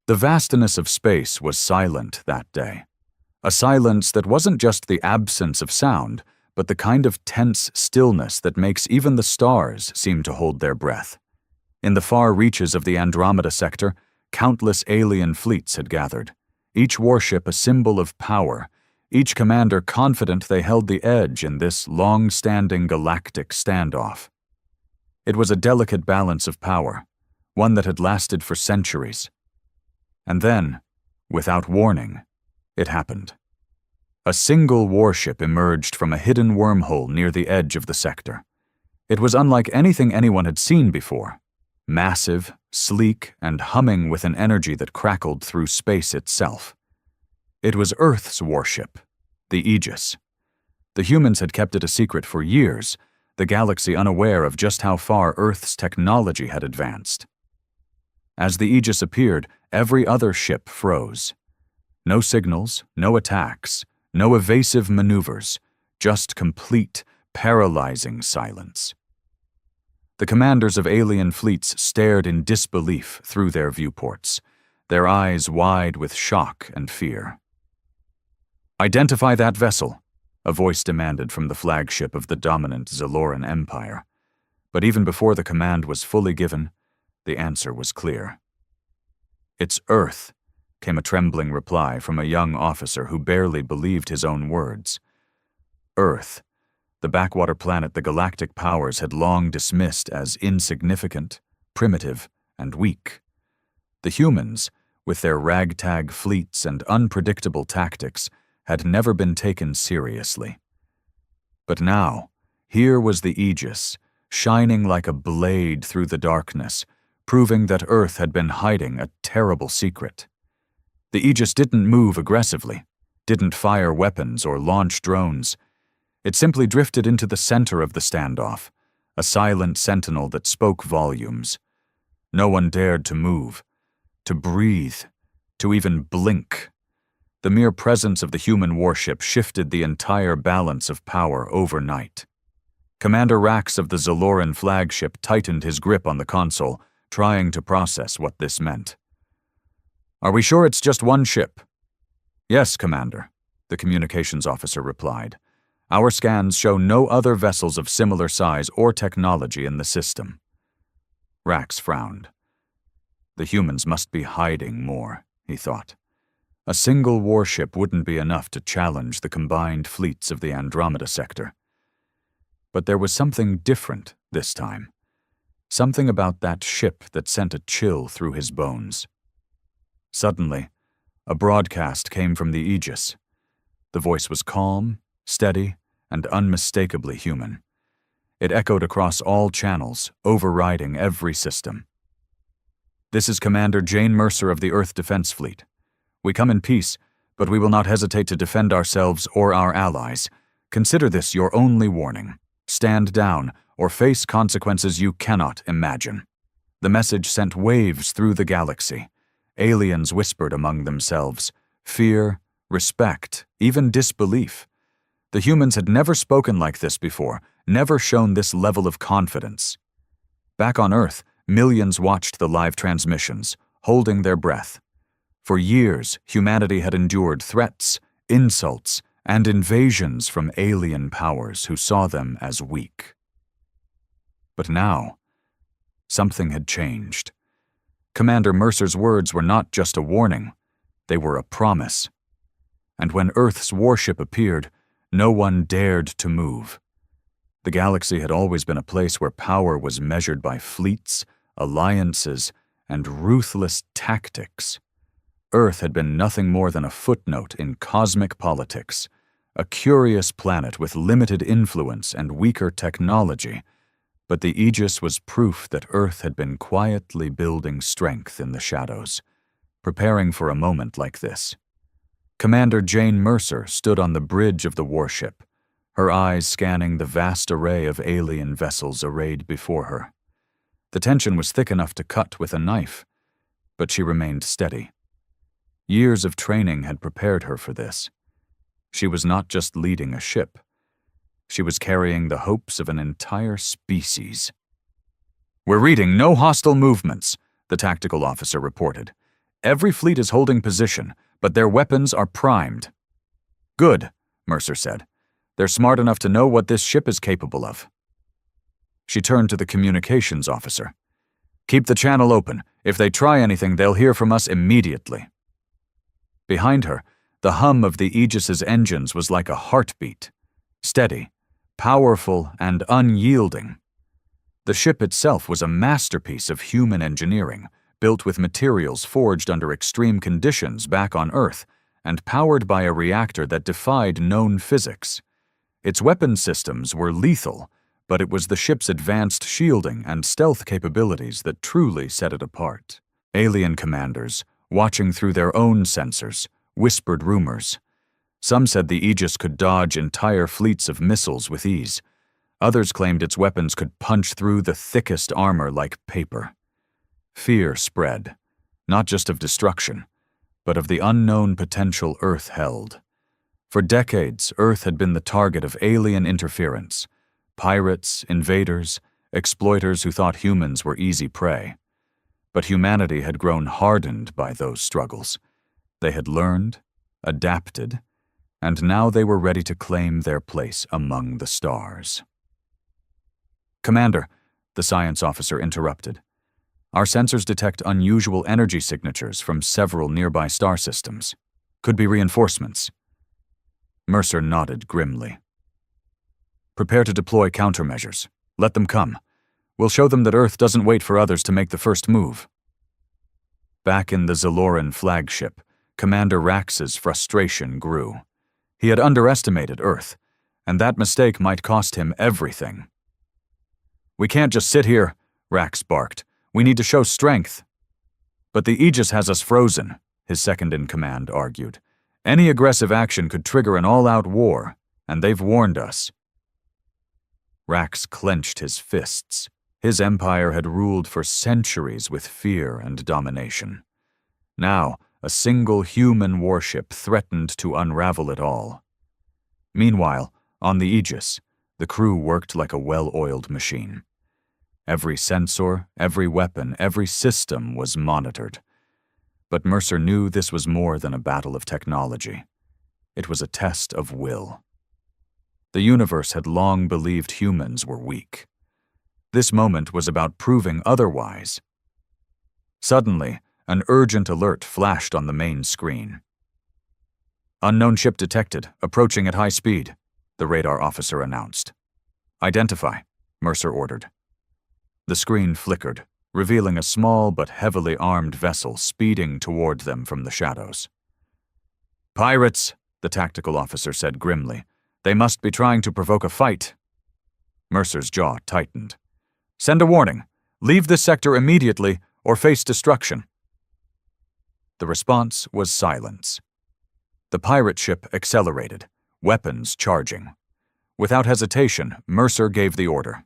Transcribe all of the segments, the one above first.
The vastness of space was silent that day. A silence that wasn't just the absence of sound, but the kind of tense stillness that makes even the stars seem to hold their breath. In the far reaches of the Andromeda sector, countless alien fleets had gathered, each warship a symbol of power, each commander confident they held the edge in this long-standing galactic standoff. It was a delicate balance of power, one that had lasted for centuries. And then, without warning, it happened. A single warship emerged from a hidden wormhole near the edge of the sector. It was unlike anything anyone had seen before. Massive, sleek, and humming with an energy that crackled through space itself. It was Earth's warship, the Aegis. The humans had kept it a secret for years, the galaxy unaware of just how far Earth's technology had advanced. As the Aegis appeared, every other ship froze. No signals, no attacks, no evasive maneuvers, just complete, paralyzing silence. The commanders of alien fleets stared in disbelief through their viewports, their eyes wide with shock and fear. "Identify that vessel," a voice demanded from the flagship of the dominant Zaloran Empire. But even before the command was fully given, the answer was clear. "It's Earth," came a trembling reply from a young officer who barely believed his own words. Earth, the backwater planet the galactic powers had long dismissed as insignificant, primitive, and weak. The humans, with their ragtag fleets and unpredictable tactics, had never been taken seriously. But now, here was the Aegis, shining like a blade through the darkness, proving that Earth had been hiding a terrible secret. The Aegis didn't move aggressively, didn't fire weapons or launch drones. It simply drifted into the center of the standoff, a silent sentinel that spoke volumes. No one dared to move, to breathe, to even blink. The mere presence of the human warship shifted the entire balance of power overnight. Commander Rax of the Zaloran flagship tightened his grip on the console, trying to process what this meant. "Are we sure it's just one ship?" "Yes, Commander," the communications officer replied. "Our scans show no other vessels of similar size or technology in the system." Rax frowned. The humans must be hiding more, he thought. A single warship wouldn't be enough to challenge the combined fleets of the Andromeda sector. But there was something different this time. Something about that ship that sent a chill through his bones. Suddenly, a broadcast came from the Aegis. The voice was calm, steady, and unmistakably human. It echoed across all channels, overriding every system. "This is Commander Jane Mercer of the Earth Defense Fleet. We come in peace, but we will not hesitate to defend ourselves or our allies. Consider this your only warning. Stand down, or face consequences you cannot imagine." The message sent waves through the galaxy. Aliens whispered among themselves. Fear, respect, even disbelief. The humans had never spoken like this before, never shown this level of confidence. Back on Earth, millions watched the live transmissions, holding their breath. For years, humanity had endured threats, insults, and invasions from alien powers who saw them as weak. But now, something had changed. Commander Mercer's words were not just a warning, they were a promise. And when Earth's warship appeared, no one dared to move. The galaxy had always been a place where power was measured by fleets, alliances, and ruthless tactics. Earth had been nothing more than a footnote in cosmic politics, a curious planet with limited influence and weaker technology, but the Aegis was proof that Earth had been quietly building strength in the shadows, preparing for a moment like this. Commander Jane Mercer stood on the bridge of the warship, her eyes scanning the vast array of alien vessels arrayed before her. The tension was thick enough to cut with a knife, but she remained steady. Years of training had prepared her for this. She was not just leading a ship. She was carrying the hopes of an entire species. "We're reading no hostile movements," the tactical officer reported. Every fleet is holding position, but their weapons are primed. Good, Mercer said. They're smart enough to know what this ship is capable of. She turned to the communications officer. Keep the channel open. If they try anything, they'll hear from us immediately. Behind her, the hum of the Aegis's engines was like a heartbeat. Steady, powerful, and unyielding. The ship itself was a masterpiece of human engineering, built with materials forged under extreme conditions back on Earth, and powered by a reactor that defied known physics. Its weapon systems were lethal, but it was the ship's advanced shielding and stealth capabilities that truly set it apart. Alien commanders, watching through their own sensors, whispered rumors. Some said the Aegis could dodge entire fleets of missiles with ease. Others claimed its weapons could punch through the thickest armor like paper. Fear spread, not just of destruction, but of the unknown potential Earth held. For decades, Earth had been the target of alien interference. Pirates, invaders, exploiters who thought humans were easy prey. But humanity had grown hardened by those struggles. They had learned, adapted, and now they were ready to claim their place among the stars. Commander, the science officer interrupted. Our sensors detect unusual energy signatures from several nearby star systems. Could be reinforcements. Mercer nodded grimly. Prepare to deploy countermeasures. Let them come. We'll show them that Earth doesn't wait for others to make the first move. Back in the Zaloran flagship, Commander Rax's frustration grew. He had underestimated Earth, and that mistake might cost him everything. We can't just sit here, Rax barked. We need to show strength. But the Aegis has us frozen, his second-in-command argued. Any aggressive action could trigger an all-out war, and they've warned us. Rax clenched his fists. His empire had ruled for centuries with fear and domination. Now, a single human warship threatened to unravel it all. Meanwhile, on the Aegis, the crew worked like a well-oiled machine. Every sensor, every weapon, every system was monitored. But Mercer knew this was more than a battle of technology. It was a test of will. The universe had long believed humans were weak. This moment was about proving otherwise. Suddenly, an urgent alert flashed on the main screen. Unknown ship detected, approaching at high speed, the radar officer announced. Identify, Mercer ordered. The screen flickered, revealing a small but heavily armed vessel speeding toward them from the shadows. Pirates, the tactical officer said grimly. They must be trying to provoke a fight. Mercer's jaw tightened. Send a warning. Leave this sector immediately or face destruction. The response was silence. The pirate ship accelerated, weapons charging. Without hesitation, Mercer gave the order.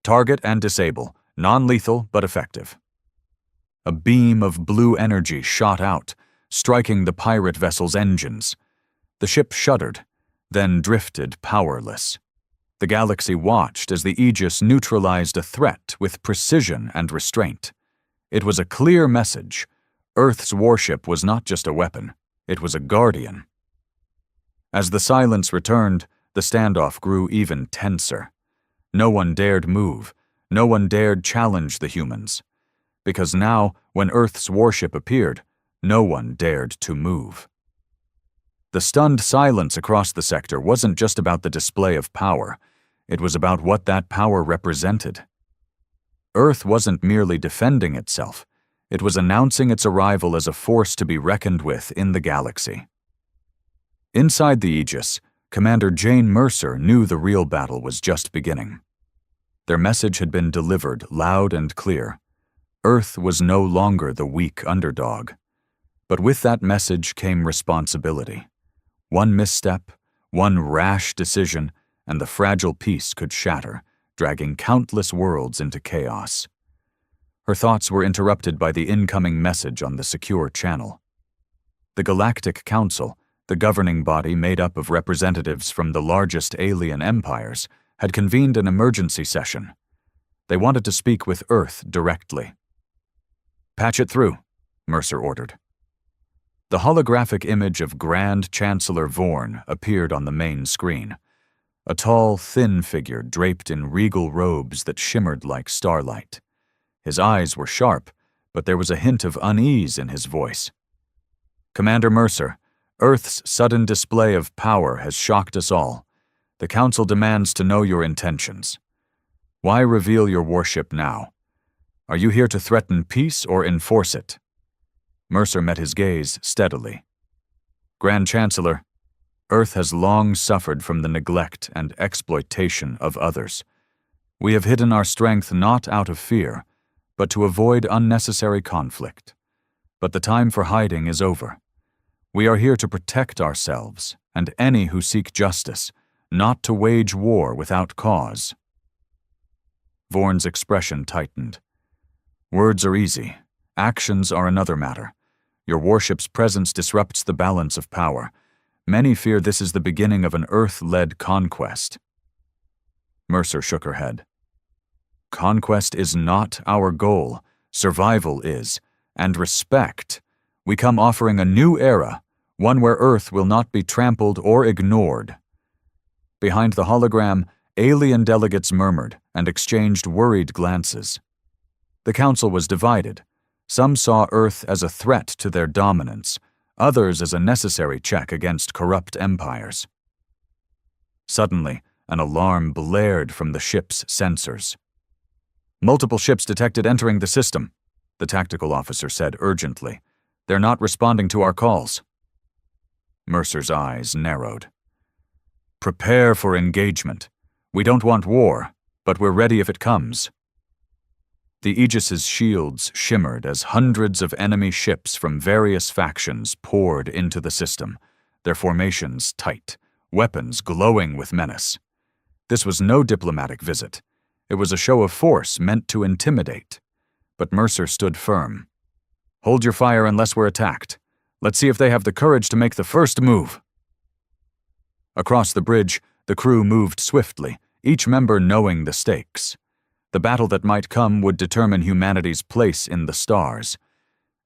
Target and disable, non-lethal but effective. A beam of blue energy shot out, striking the pirate vessel's engines. The ship shuddered, then drifted powerless. The galaxy watched as the Aegis neutralized a threat with precision and restraint. It was a clear message. Earth's warship was not just a weapon, it was a guardian. As the silence returned, the standoff grew even tenser. No one dared move, no one dared challenge the humans. Because now, when Earth's warship appeared, no one dared to move. The stunned silence across the sector wasn't just about the display of power, it was about what that power represented. Earth wasn't merely defending itself, it was announcing its arrival as a force to be reckoned with in the galaxy. Inside the Aegis, Commander Jane Mercer knew the real battle was just beginning. Their message had been delivered loud and clear. Earth was no longer the weak underdog. But with that message came responsibility. One misstep, one rash decision, and the fragile peace could shatter, dragging countless worlds into chaos. Her thoughts were interrupted by the incoming message on the secure channel. The Galactic Council, the governing body made up of representatives from the largest alien empires, had convened an emergency session. They wanted to speak with Earth directly. Patch it through, Mercer ordered. The holographic image of Grand Chancellor Vorn appeared on the main screen. A tall, thin figure draped in regal robes that shimmered like starlight. His eyes were sharp, but there was a hint of unease in his voice. Commander Mercer, Earth's sudden display of power has shocked us all. The Council demands to know your intentions. Why reveal your warship now? Are you here to threaten peace or enforce it? Mercer met his gaze steadily. Grand Chancellor, Earth has long suffered from the neglect and exploitation of others. We have hidden our strength not out of fear, but to avoid unnecessary conflict. But the time for hiding is over. We are here to protect ourselves and any who seek justice, not to wage war without cause. Vorn's expression tightened. Words are easy. Actions are another matter. Your warship's presence disrupts the balance of power. Many fear this is the beginning of an Earth-led conquest. Mercer shook her head. Conquest is not our goal. Survival is. And respect. We come offering a new era, one where Earth will not be trampled or ignored. Behind the hologram, alien delegates murmured and exchanged worried glances. The Council was divided. Some saw Earth as a threat to their dominance, others as a necessary check against corrupt empires. Suddenly, an alarm blared from the ship's sensors. Multiple ships detected entering the system, the tactical officer said urgently. They're not responding to our calls. Mercer's eyes narrowed. Prepare for engagement. We don't want war, but we're ready if it comes. The Aegis's shields shimmered as hundreds of enemy ships from various factions poured into the system, their formations tight, weapons glowing with menace. This was no diplomatic visit. It was a show of force meant to intimidate. But Mercer stood firm. Hold your fire unless we're attacked. Let's see if they have the courage to make the first move. Across the bridge, the crew moved swiftly, each member knowing the stakes. The battle that might come would determine humanity's place in the stars.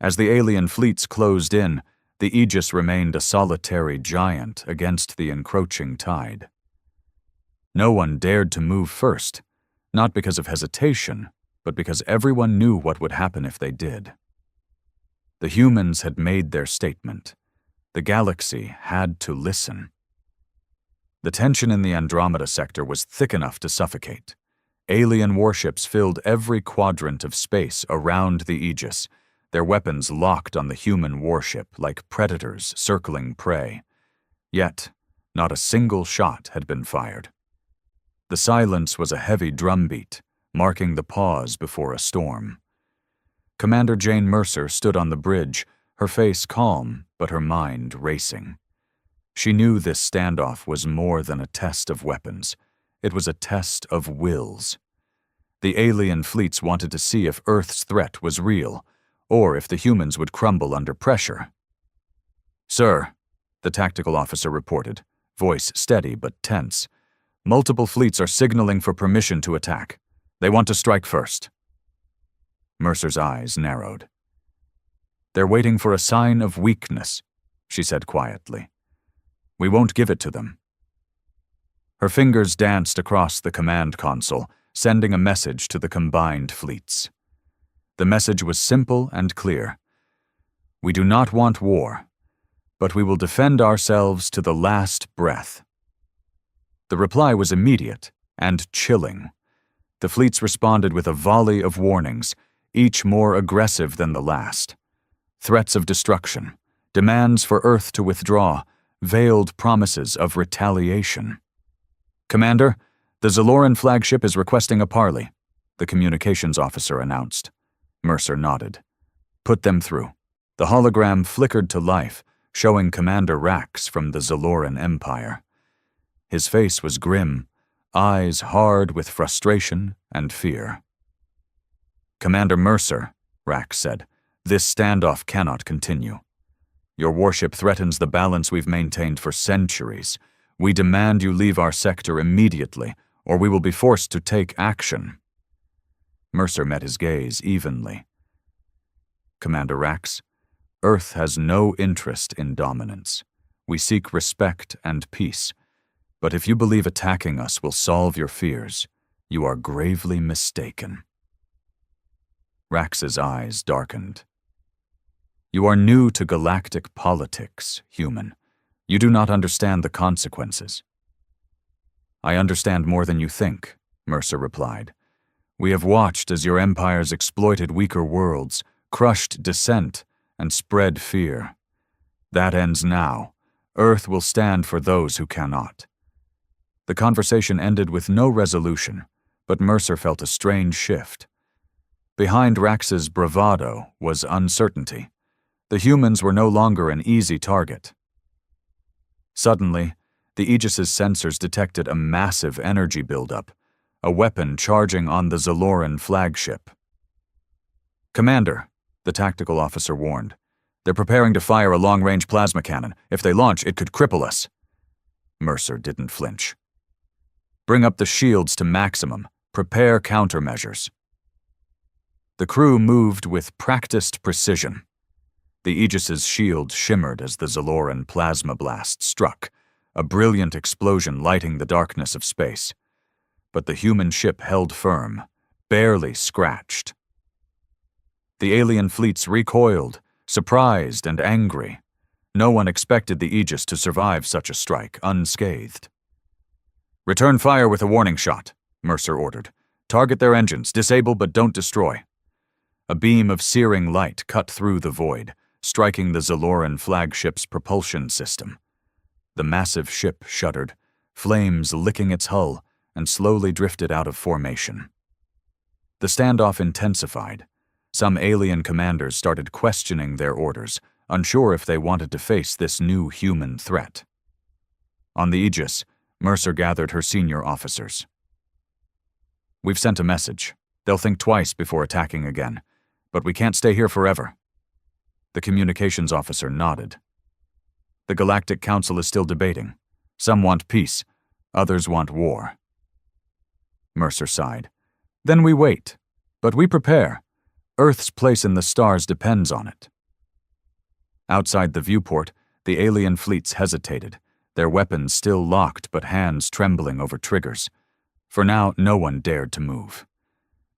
As the alien fleets closed in, the Aegis remained a solitary giant against the encroaching tide. No one dared to move first, not because of hesitation, but because everyone knew what would happen if they did. The humans had made their statement. The galaxy had to listen. The tension in the Andromeda sector was thick enough to suffocate. Alien warships filled every quadrant of space around the Aegis, their weapons locked on the human warship like predators circling prey. Yet, not a single shot had been fired. The silence was a heavy drumbeat, marking the pause before a storm. Commander Jane Mercer stood on the bridge, her face calm, but her mind racing. She knew this standoff was more than a test of weapons. It was a test of wills. The alien fleets wanted to see if Earth's threat was real, or if the humans would crumble under pressure. Sir, the tactical officer reported, voice steady but tense. Multiple fleets are signaling for permission to attack. They want to strike first. Mercer's eyes narrowed. They're waiting for a sign of weakness, she said quietly. We won't give it to them. Her fingers danced across the command console, sending a message to the combined fleets. The message was simple and clear. We do not want war, but we will defend ourselves to the last breath. The reply was immediate and chilling. The fleets responded with a volley of warnings, each more aggressive than the last. Threats of destruction, demands for Earth to withdraw, veiled promises of retaliation. Commander, the Zaloran flagship is requesting a parley, the communications officer announced. Mercer nodded. Put them through. The hologram flickered to life, showing Commander Rax from the Zaloran Empire. His face was grim, eyes hard with frustration and fear. Commander Mercer, Rax said, this standoff cannot continue. Your warship threatens the balance we've maintained for centuries. We demand you leave our sector immediately, or we will be forced to take action. Mercer met his gaze evenly. Commander Rax, Earth has no interest in dominance. We seek respect and peace. But if you believe attacking us will solve your fears, you are gravely mistaken. Rax's eyes darkened. You are new to galactic politics, human. You do not understand the consequences. I understand more than you think, Mercer replied. We have watched as your empires exploited weaker worlds, crushed dissent, and spread fear. That ends now. Earth will stand for those who cannot. The conversation ended with no resolution, but Mercer felt a strange shift. Behind Rax's bravado was uncertainty. The humans were no longer an easy target. Suddenly, the Aegis's sensors detected a massive energy buildup, a weapon charging on the Zaloran flagship. Commander, the tactical officer warned. They're preparing to fire a long-range plasma cannon. If they launch, it could cripple us. Mercer didn't flinch. Bring up the shields to maximum. Prepare countermeasures. The crew moved with practiced precision. The Aegis's shield shimmered as the Zaloran plasma blast struck, a brilliant explosion lighting the darkness of space. But the human ship held firm, barely scratched. The alien fleets recoiled, surprised and angry. No one expected the Aegis to survive such a strike unscathed. Return fire with a warning shot, Mercer ordered. Target their engines, disable but don't destroy. A beam of searing light cut through the void, striking the Zaloran flagship's propulsion system. The massive ship shuddered, flames licking its hull, and slowly drifted out of formation. The standoff intensified. Some alien commanders started questioning their orders, unsure if they wanted to face this new human threat. On the Aegis, Mercer gathered her senior officers. We've sent a message. They'll think twice before attacking again, but we can't stay here forever. The communications officer nodded. The Galactic Council is still debating. Some want peace, others want war. Mercer sighed. Then we wait, but we prepare. Earth's place in the stars depends on it. Outside the viewport, the alien fleets hesitated, their weapons still locked but hands trembling over triggers. For now, no one dared to move.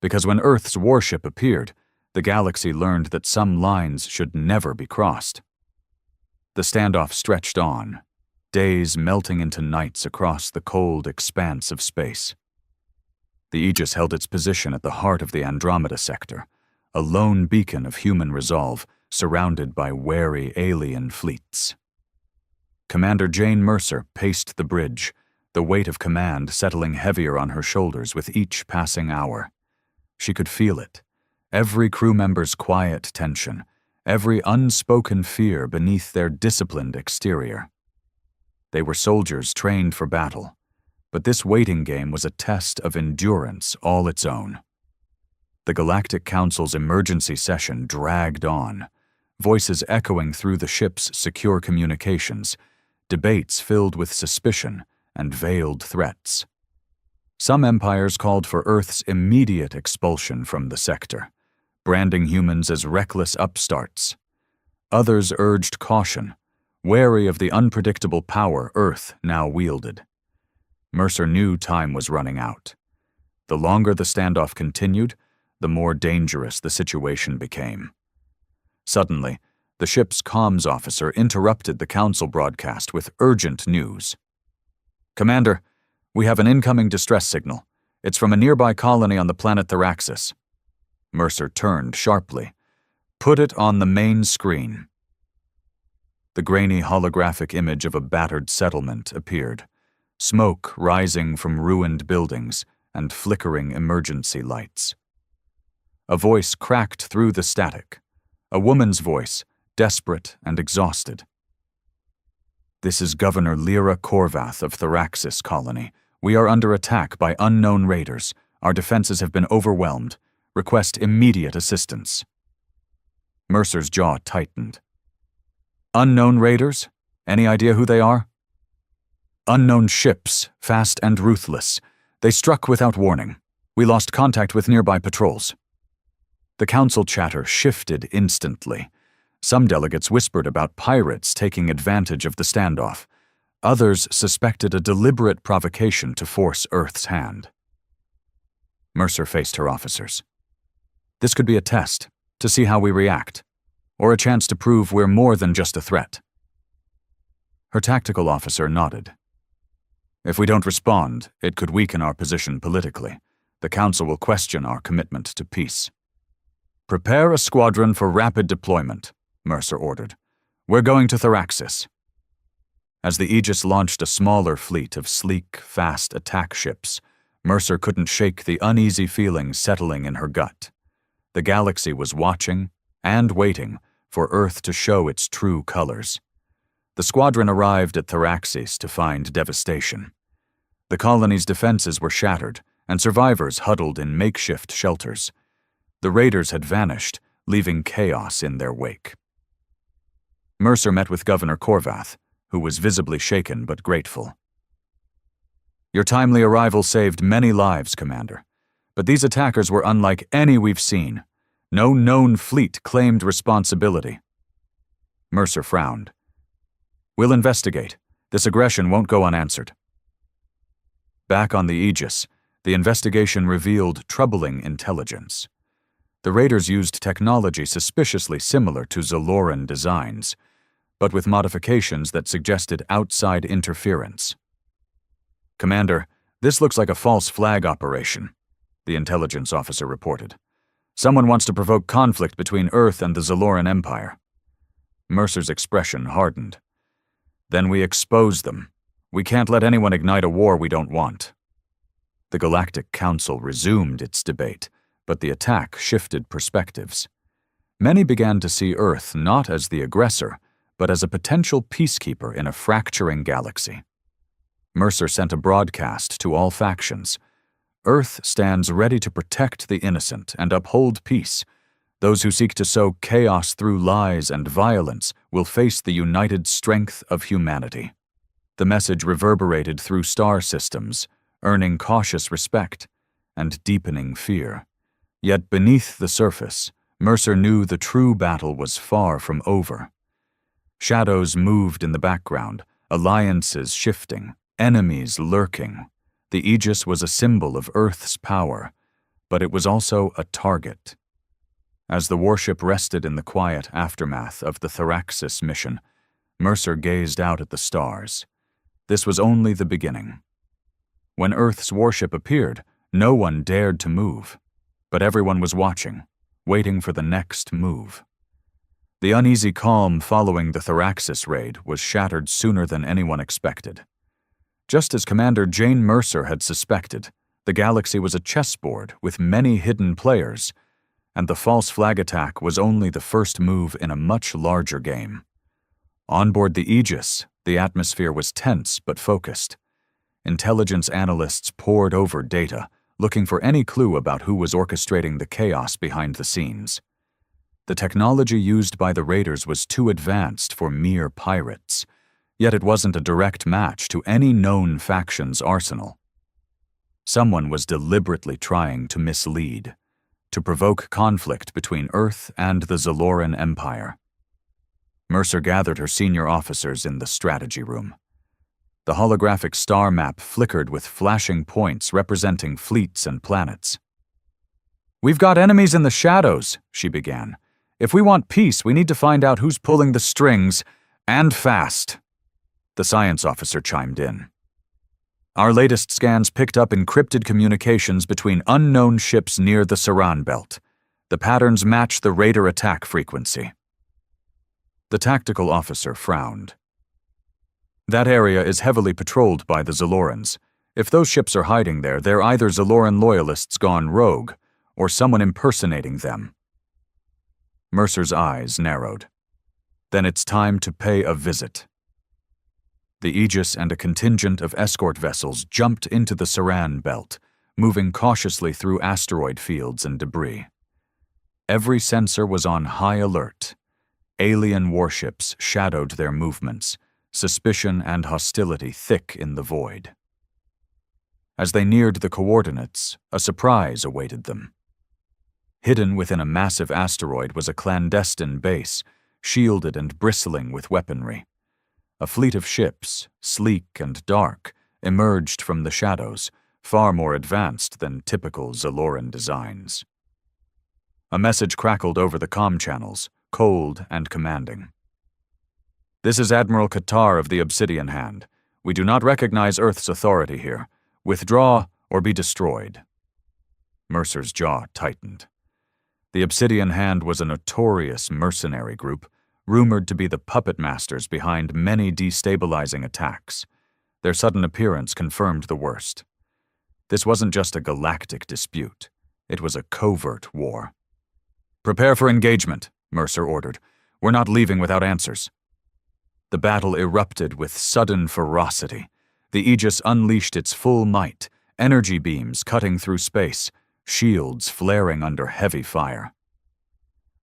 Because when Earth's warship appeared, the galaxy learned that some lines should never be crossed. The standoff stretched on, days melting into nights across the cold expanse of space. The Aegis held its position at the heart of the Andromeda sector, a lone beacon of human resolve surrounded by wary alien fleets. Commander Jane Mercer paced the bridge, the weight of command settling heavier on her shoulders with each passing hour. She could feel it, every crew member's quiet tension, every unspoken fear beneath their disciplined exterior. They were soldiers trained for battle, but this waiting game was a test of endurance all its own. The Galactic Council's emergency session dragged on, voices echoing through the ship's secure communications, debates filled with suspicion and veiled threats. Some empires called for Earth's immediate expulsion from the sector, branding humans as reckless upstarts. Others urged caution, wary of the unpredictable power Earth now wielded. Mercer knew time was running out. The longer the standoff continued, the more dangerous the situation became. Suddenly, the ship's comms officer interrupted the council broadcast with urgent news. Commander, we have an incoming distress signal. It's from a nearby colony on the planet Theraxis. Mercer turned sharply. Put it on the main screen. The grainy holographic image of a battered settlement appeared, smoke rising from ruined buildings and flickering emergency lights. A voice cracked through the static, a woman's voice, desperate and exhausted. This is Governor Lyra Korvath of Theraxis Colony. We are under attack by unknown raiders. Our defenses have been overwhelmed. Request immediate assistance. Mercer's jaw tightened. Unknown raiders? Any idea who they are? Unknown ships, fast and ruthless. They struck without warning. We lost contact with nearby patrols. The council chatter shifted instantly. Some delegates whispered about pirates taking advantage of the standoff. Others suspected a deliberate provocation to force Earth's hand. Mercer faced her officers. This could be a test, to see how we react, or a chance to prove we're more than just a threat. Her tactical officer nodded. If we don't respond, it could weaken our position politically. The Council will question our commitment to peace. Prepare a squadron for rapid deployment, Mercer ordered. We're going to Theraxis. As the Aegis launched a smaller fleet of sleek, fast attack ships, Mercer couldn't shake the uneasy feeling settling in her gut. The galaxy was watching and waiting for Earth to show its true colors. The squadron arrived at Theraxis to find devastation. The colony's defenses were shattered, and survivors huddled in makeshift shelters. The raiders had vanished, leaving chaos in their wake. Mercer met with Governor Korvath, who was visibly shaken but grateful. Your timely arrival saved many lives, Commander. But these attackers were unlike any we've seen. No known fleet claimed responsibility. Mercer frowned. We'll investigate. This aggression won't go unanswered. Back on the Aegis, the investigation revealed troubling intelligence. The raiders used technology suspiciously similar to Zaloran designs, but with modifications that suggested outside interference. Commander, this looks like a false flag operation, the intelligence officer reported. Someone wants to provoke conflict between Earth and the Zaloran Empire. Mercer's expression hardened. Then we expose them. We can't let anyone ignite a war we don't want. The Galactic Council resumed its debate, but the attack shifted perspectives. Many began to see Earth not as the aggressor, but as a potential peacekeeper in a fracturing galaxy. Mercer sent a broadcast to all factions. Earth stands ready to protect the innocent and uphold peace. Those who seek to sow chaos through lies and violence will face the united strength of humanity. The message reverberated through star systems, earning cautious respect and deepening fear. Yet beneath the surface, Mercer knew the true battle was far from over. Shadows moved in the background, alliances shifting, enemies lurking. The Aegis was a symbol of Earth's power, but it was also a target. As the warship rested in the quiet aftermath of the Theraxis mission, Mercer gazed out at the stars. This was only the beginning. When Earth's warship appeared, no one dared to move, but everyone was watching, waiting for the next move. The uneasy calm following the Theraxis raid was shattered sooner than anyone expected. Just as Commander Jane Mercer had suspected, the galaxy was a chessboard with many hidden players, and the false flag attack was only the first move in a much larger game. On board the Aegis, the atmosphere was tense but focused. Intelligence analysts pored over data, looking for any clue about who was orchestrating the chaos behind the scenes. The technology used by the raiders was too advanced for mere pirates, yet it wasn't a direct match to any known faction's arsenal. Someone was deliberately trying to mislead, to provoke conflict between Earth and the Zaloran Empire. Mercer gathered her senior officers in the strategy room. The holographic star map flickered with flashing points representing fleets and planets. "We've got enemies in the shadows," she began. "If we want peace, we need to find out who's pulling the strings, and fast." The science officer chimed in. "Our latest scans picked up encrypted communications between unknown ships near the Saran Belt. The patterns match the raider attack frequency." The tactical officer frowned. "That area is heavily patrolled by the Zalorans. If those ships are hiding there, they're either Zaloran loyalists gone rogue, or someone impersonating them." Mercer's eyes narrowed. "Then it's time to pay a visit." The Aegis and a contingent of escort vessels jumped into the Saran Belt, moving cautiously through asteroid fields and debris. Every sensor was on high alert. Alien warships shadowed their movements, suspicion and hostility thick in the void. As they neared the coordinates, a surprise awaited them. Hidden within a massive asteroid was a clandestine base, shielded and bristling with weaponry. A fleet of ships, sleek and dark, emerged from the shadows, far more advanced than typical Zaloran designs. A message crackled over the comm channels, cold and commanding. "This is Admiral Qatar of the Obsidian Hand. We do not recognize Earth's authority here. Withdraw or be destroyed." Mercer's jaw tightened. The Obsidian Hand was a notorious mercenary group, rumored to be the puppet masters behind many destabilizing attacks. Their sudden appearance confirmed the worst. This wasn't just a galactic dispute. It was a covert war. "Prepare for engagement," Mercer ordered. "We're not leaving without answers." The battle erupted with sudden ferocity. The Aegis unleashed its full might, energy beams cutting through space, shields flaring under heavy fire.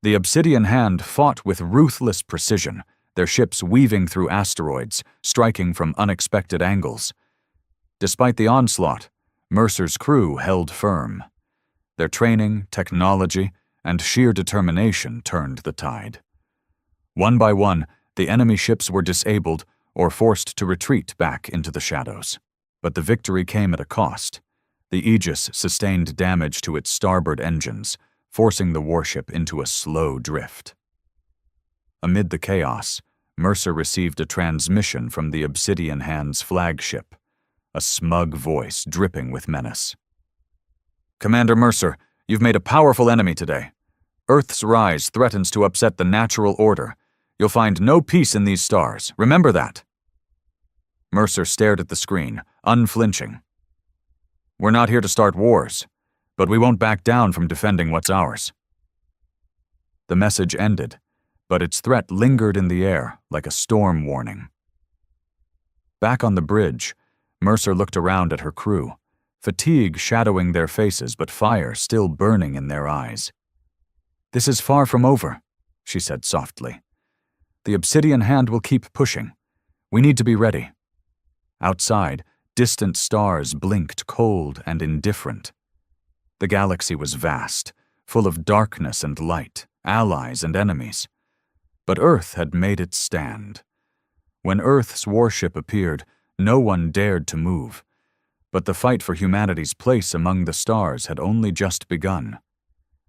The Obsidian Hand fought with ruthless precision, their ships weaving through asteroids, striking from unexpected angles. Despite the onslaught, Mercer's crew held firm. Their training, technology, and sheer determination turned the tide. One by one, the enemy ships were disabled or forced to retreat back into the shadows. But the victory came at a cost. The Aegis sustained damage to its starboard engines, forcing the warship into a slow drift. Amid the chaos, Mercer received a transmission from the Obsidian Hand's flagship, a smug voice dripping with menace. "Commander Mercer, you've made a powerful enemy today. Earth's rise threatens to upset the natural order. You'll find no peace in these stars. Remember that." Mercer stared at the screen, unflinching. "We're not here to start wars, but we won't back down from defending what's ours." The message ended, but its threat lingered in the air like a storm warning. Back on the bridge, Mercer looked around at her crew, fatigue shadowing their faces but fire still burning in their eyes. "This is far from over," she said softly. "The Obsidian Hand will keep pushing. We need to be ready." Outside, distant stars blinked cold and indifferent. The galaxy was vast, full of darkness and light, allies and enemies. But Earth had made its stand. When Earth's warship appeared, no one dared to move. But the fight for humanity's place among the stars had only just begun.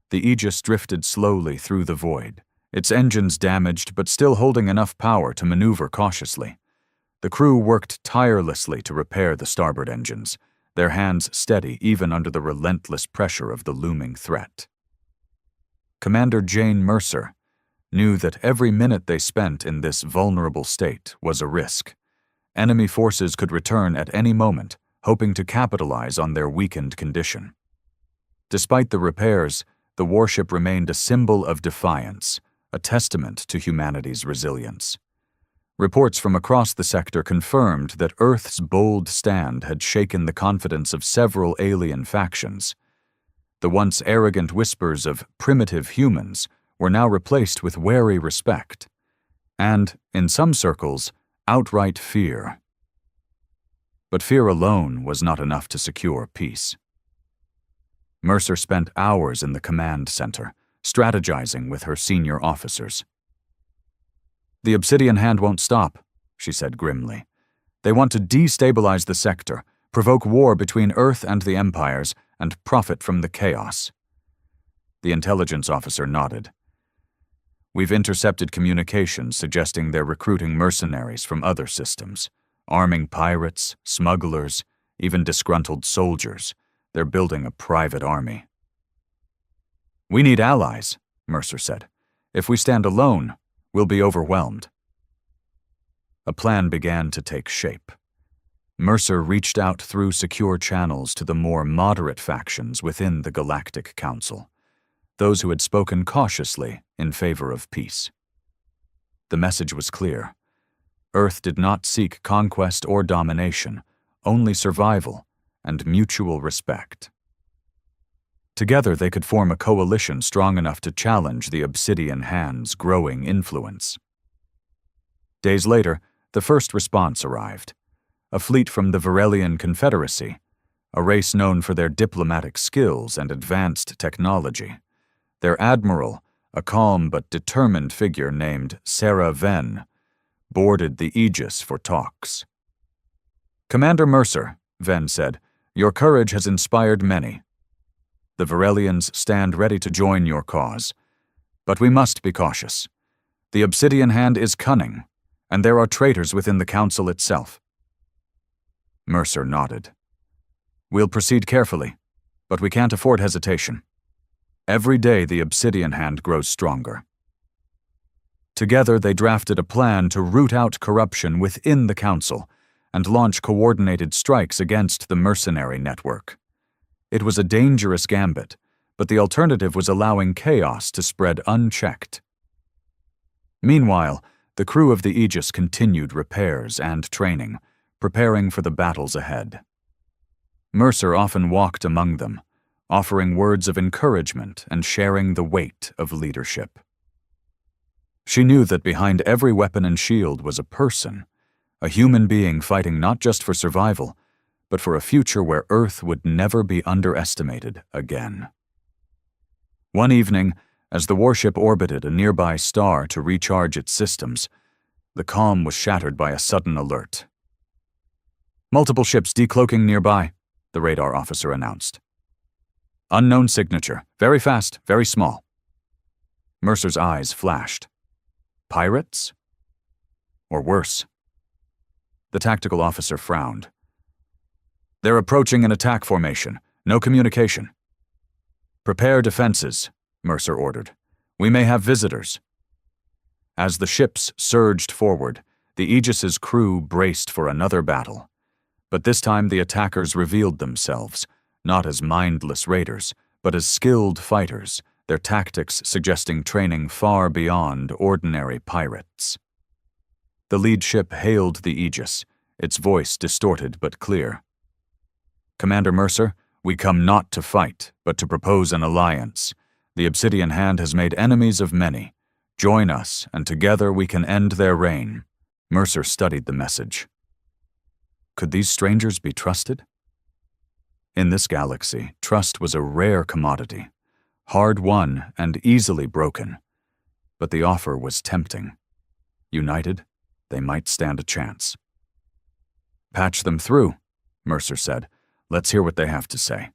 The Aegis drifted slowly through the void, its engines damaged but still holding enough power to maneuver cautiously. The crew worked tirelessly to repair the starboard engines, their hands steady even under the relentless pressure of the looming threat. Commander Jane Mercer knew that every minute they spent in this vulnerable state was a risk. Enemy forces could return at any moment, hoping to capitalize on their weakened condition. Despite the repairs, the warship remained a symbol of defiance, a testament to humanity's resilience. Reports from across the sector confirmed that Earth's bold stand had shaken the confidence of several alien factions. The once arrogant whispers of primitive humans were now replaced with wary respect, and, in some circles, outright fear. But fear alone was not enough to secure peace. Mercer spent hours in the command center, strategizing with her senior officers. "The Obsidian Hand won't stop," she said grimly. "They want to destabilize the sector, provoke war between Earth and the empires, and profit from the chaos." The intelligence officer nodded. "We've intercepted communications suggesting they're recruiting mercenaries from other systems, arming pirates, smugglers, even disgruntled soldiers. They're building a private army." "We need allies," Mercer said. "If we stand alone, we'll be overwhelmed." A plan began to take shape. Mercer reached out through secure channels to the more moderate factions within the Galactic Council, those who had spoken cautiously in favor of peace. The message was clear. Earth did not seek conquest or domination, only survival and mutual respect. Together they could form a coalition strong enough to challenge the Obsidian Hand's growing influence. Days later, the first response arrived. A fleet from the Varelian Confederacy, a race known for their diplomatic skills and advanced technology. Their admiral, A calm but determined figure named Sarah Venn boarded the Aegis for talks. "Commander Mercer," Venn said, "your courage has inspired many. The Varelians stand ready to join your cause. But we must be cautious. The Obsidian Hand is cunning, and there are traitors within the Council itself." Mercer nodded. "We'll proceed carefully, but we can't afford hesitation. Every day the Obsidian Hand grows stronger." Together they drafted a plan to root out corruption within the Council and launch coordinated strikes against the mercenary network. It was a dangerous gambit, but the alternative was allowing chaos to spread unchecked. Meanwhile, the crew of the Aegis continued repairs and training, preparing for the battles ahead. Mercer often walked among them, offering words of encouragement and sharing the weight of leadership. She knew that behind every weapon and shield was a person, a human being fighting not just for survival, but for a future where Earth would never be underestimated again. One evening, as the warship orbited a nearby star to recharge its systems, the calm was shattered by a sudden alert. "Multiple ships decloaking nearby," the radar officer announced. "Unknown signature, very fast, very small." Mercer's eyes flashed. Pirates? Or worse? The tactical officer frowned. "They're approaching an attack formation. No communication." "Prepare defenses," Mercer ordered. "We may have visitors." As the ships surged forward, the Aegis's crew braced for another battle. But this time the attackers revealed themselves, not as mindless raiders, but as skilled fighters, their tactics suggesting training far beyond ordinary pirates. The lead ship hailed the Aegis, its voice distorted but clear. "Commander Mercer, we come not to fight, but to propose an alliance. The Obsidian Hand has made enemies of many. Join us, and together we can end their reign." Mercer studied the message. Could these strangers be trusted? In this galaxy, trust was a rare commodity, hard-won and easily broken. But the offer was tempting. United, they might stand a chance. "Patch them through," Mercer said. "Let's hear what they have to say."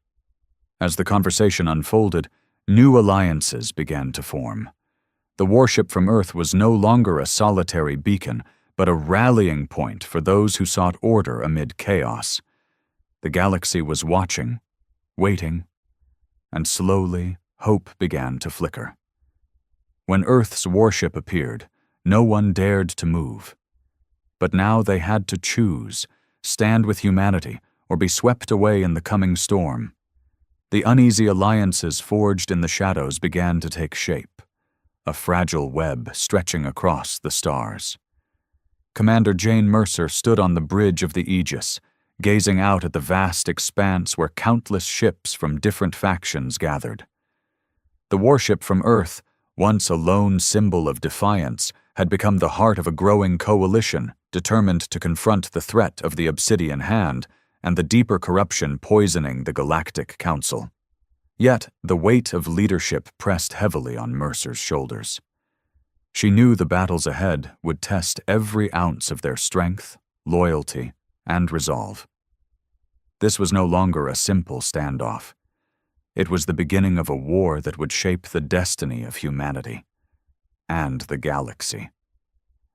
As the conversation unfolded, new alliances began to form. The warship from Earth was no longer a solitary beacon, but a rallying point for those who sought order amid chaos. The galaxy was watching, waiting, and slowly hope began to flicker. When Earth's warship appeared, no one dared to move. But now they had to choose, stand with humanity, or be swept away in the coming storm. The uneasy alliances forged in the shadows began to take shape, a fragile web stretching across the stars. Commander Jane Mercer stood on the bridge of the Aegis, gazing out at the vast expanse where countless ships from different factions gathered. The warship from Earth, once a lone symbol of defiance, had become the heart of a growing coalition determined to confront the threat of the Obsidian Hand and the deeper corruption poisoning the Galactic Council. Yet, the weight of leadership pressed heavily on Mercer's shoulders. She knew the battles ahead would test every ounce of their strength, loyalty, and resolve. This was no longer a simple standoff. It was the beginning of a war that would shape the destiny of humanity and the galaxy.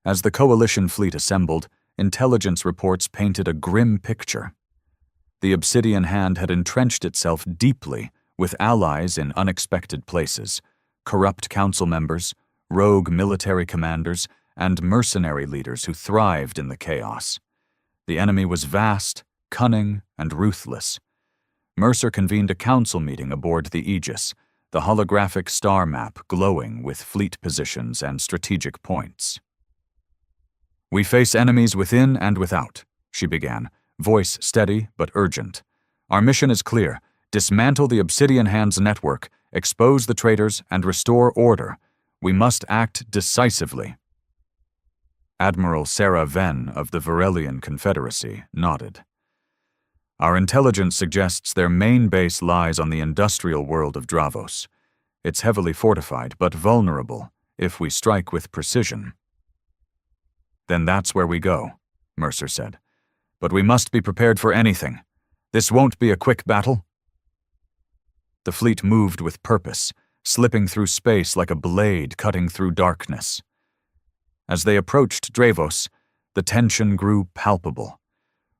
As the coalition fleet assembled, intelligence reports painted a grim picture. The Obsidian Hand had entrenched itself deeply with allies in unexpected places, corrupt council members, rogue military commanders, and mercenary leaders who thrived in the chaos. The enemy was vast, cunning, and ruthless. Mercer convened a council meeting aboard the Aegis, the holographic star map glowing with fleet positions and strategic points. "We face enemies within and without," she began, voice steady but urgent. "Our mission is clear: dismantle the Obsidian Hand's network, expose the traitors, and restore order. We must act decisively." Admiral Sarah Venn of the Varelian Confederacy nodded. "Our intelligence suggests their main base lies on the industrial world of Dravos. It's heavily fortified, but vulnerable if we strike with precision. Then that's where we go, Mercer said. But we must be prepared for anything. This won't be a quick battle. The fleet moved with purpose, slipping through space like a blade cutting through darkness. As they approached Dravos, the tension grew palpable.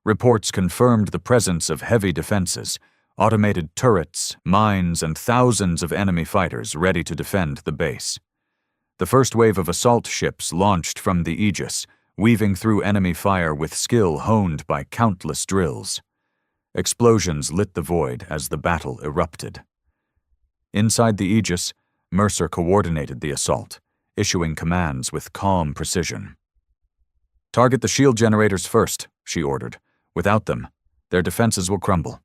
Reports confirmed the presence of heavy defenses, automated turrets, mines, and thousands of enemy fighters ready to defend the base. The first wave of assault ships launched from the Aegis, weaving through enemy fire with skill honed by countless drills. Explosions lit the void as the battle erupted. Inside the Aegis, Mercer coordinated the assault, issuing commands with calm precision. "Target the shield generators first," she ordered. "Without them, their defenses will crumble."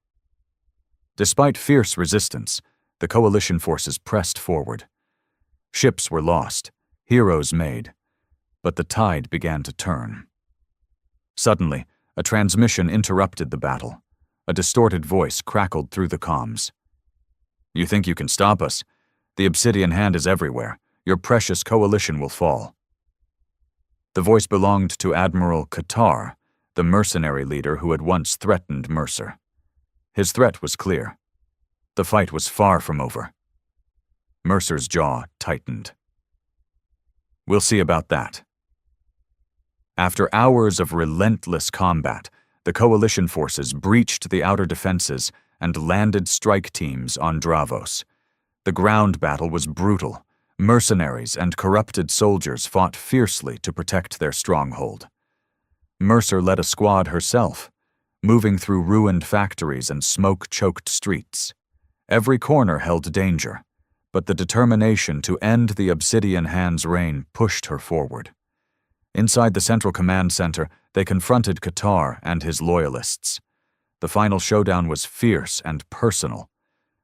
Despite fierce resistance, the coalition forces pressed forward. Ships were lost, heroes made, but the tide began to turn. Suddenly, a transmission interrupted the battle. A distorted voice crackled through the comms. "You think you can stop us? The obsidian hand is everywhere. Your precious coalition will fall." The voice belonged to Admiral Qatar, the mercenary leader who had once threatened Mercer. His threat was clear. The fight was far from over. Mercer's jaw tightened. "We'll see about that." After hours of relentless combat, the coalition forces breached the outer defenses and landed strike teams on Dravos. The ground battle was brutal. Mercenaries and corrupted soldiers fought fiercely to protect their stronghold. Mercer led a squad herself, moving through ruined factories and smoke-choked streets. Every corner held danger, but the determination to end the Obsidian Hand's reign pushed her forward. Inside the Central Command Center, they confronted Qatar and his loyalists. The final showdown was fierce and personal.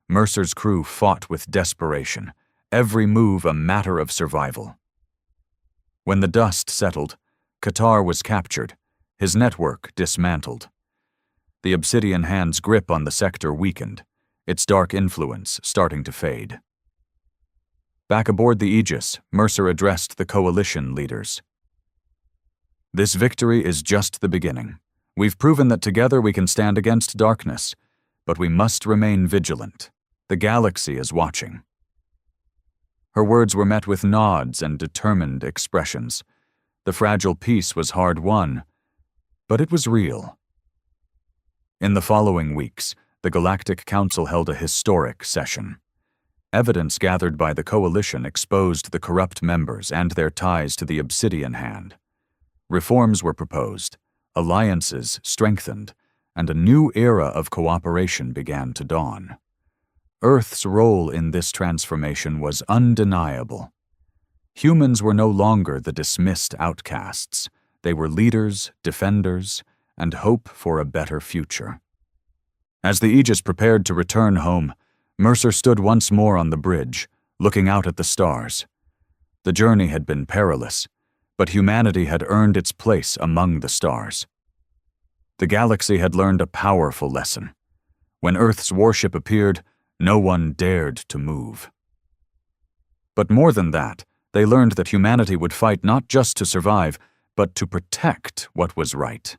Mercer's crew fought with desperation, every move a matter of survival. When the dust settled, Qatar was captured, his network dismantled. The Obsidian Hand's grip on the sector weakened, its dark influence starting to fade. Back aboard the Aegis, Mercer addressed the coalition leaders. "This victory is just the beginning. We've proven that together we can stand against darkness, but we must remain vigilant. The galaxy is watching." Her words were met with nods and determined expressions. The fragile peace was hard won, but it was real. In the following weeks, the Galactic Council held a historic session. Evidence gathered by the coalition exposed the corrupt members and their ties to the Obsidian Hand. Reforms were proposed, alliances strengthened, and a new era of cooperation began to dawn. Earth's role in this transformation was undeniable. Humans were no longer the dismissed outcasts. They were leaders, defenders, and hope for a better future. As the Aegis prepared to return home, Mercer stood once more on the bridge, looking out at the stars. The journey had been perilous, but humanity had earned its place among the stars. The galaxy had learned a powerful lesson. When Earth's warship appeared, no one dared to move. But more than that, they learned that humanity would fight not just to survive, but to protect what was right.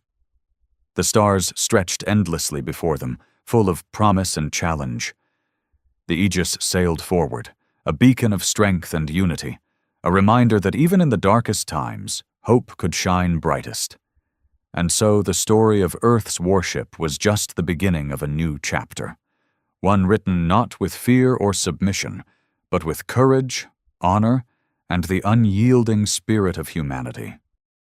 The stars stretched endlessly before them, full of promise and challenge. The Aegis sailed forward, a beacon of strength and unity, a reminder that even in the darkest times, hope could shine brightest. And so the story of Earth's warship was just the beginning of a new chapter, one written not with fear or submission, but with courage, honor, and the unyielding spirit of humanity.